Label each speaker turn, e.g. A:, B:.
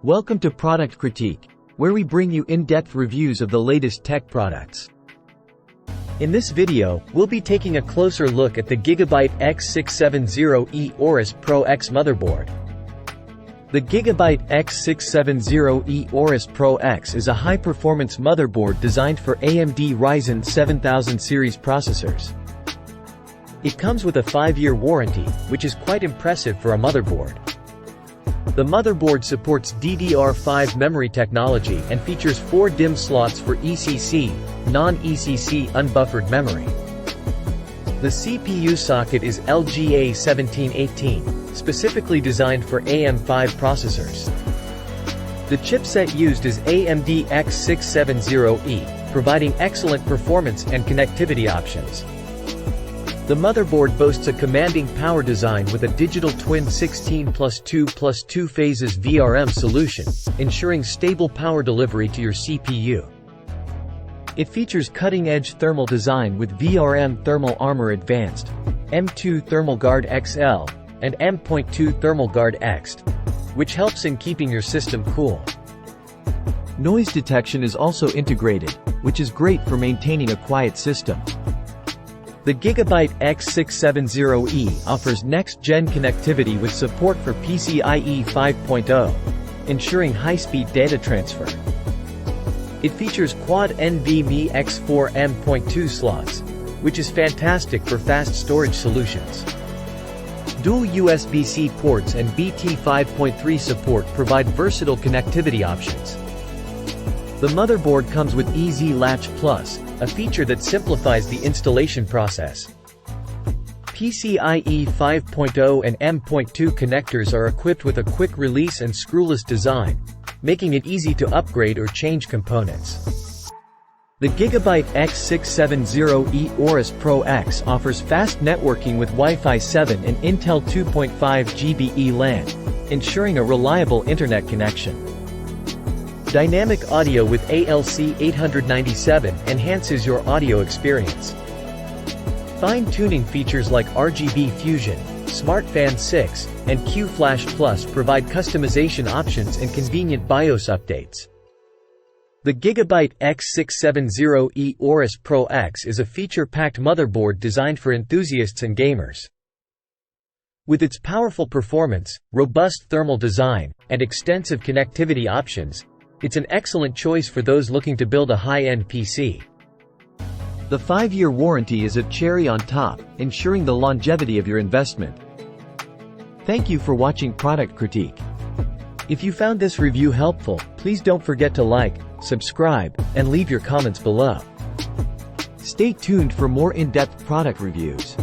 A: Welcome to Product Critique, where we bring you in-depth reviews of the latest tech products. In this video, we'll be taking a closer look at the Gigabyte X670E Aorus Pro X motherboard. The Gigabyte X670E Aorus Pro X is a high-performance motherboard designed for AMD Ryzen 7000 series processors. It comes with a 5-year warranty, which is quite impressive for a motherboard. The motherboard supports DDR5 memory technology and features 4 DIMM slots for ECC, non-ECC unbuffered memory. The CPU socket is LGA1718, specifically designed for AM5 processors. The chipset used is AMD X670E, providing excellent performance and connectivity options. The motherboard boasts a commanding power design with a digital twin 16+2+2 phases VRM solution, ensuring stable power delivery to your CPU. It features cutting-edge thermal design with VRM Thermal Armor Advanced, M2 Thermal Guard XL, and M.2 Thermal Guard X, which helps in keeping your system cool. Noise detection is also integrated, which is great for maintaining a quiet system. The Gigabyte X670E offers next-gen connectivity with support for PCIe 5.0, ensuring high-speed data transfer. It features quad NVMe X4 M.2 slots, which is fantastic for fast storage solutions. Dual USB-C ports and BT 5.3 support provide versatile connectivity options. The motherboard comes with Easy Latch Plus, a feature that simplifies the installation process. PCIe 5.0 and M.2 connectors are equipped with a quick release and screwless design, making it easy to upgrade or change components. The Gigabyte X670E Aorus Pro X offers fast networking with Wi-Fi 7 and Intel 2.5 GBE LAN, ensuring a reliable internet connection. Dynamic audio with ALC 897 enhances your audio experience. Fine-tuning features like RGB Fusion, Smart Fan 6, and Q-Flash Plus provide customization options and convenient BIOS updates. The Gigabyte X670E Aorus Pro X is a feature-packed motherboard designed for enthusiasts and gamers. With its powerful performance, robust thermal design, and extensive connectivity options, it's an excellent choice for those looking to build a high-end PC. The 5-year warranty is a cherry on top, ensuring the longevity of your investment. Thank you for watching Product Critique. If you found this review helpful, please don't forget to like, subscribe, and leave your comments below. Stay tuned for more in-depth product reviews.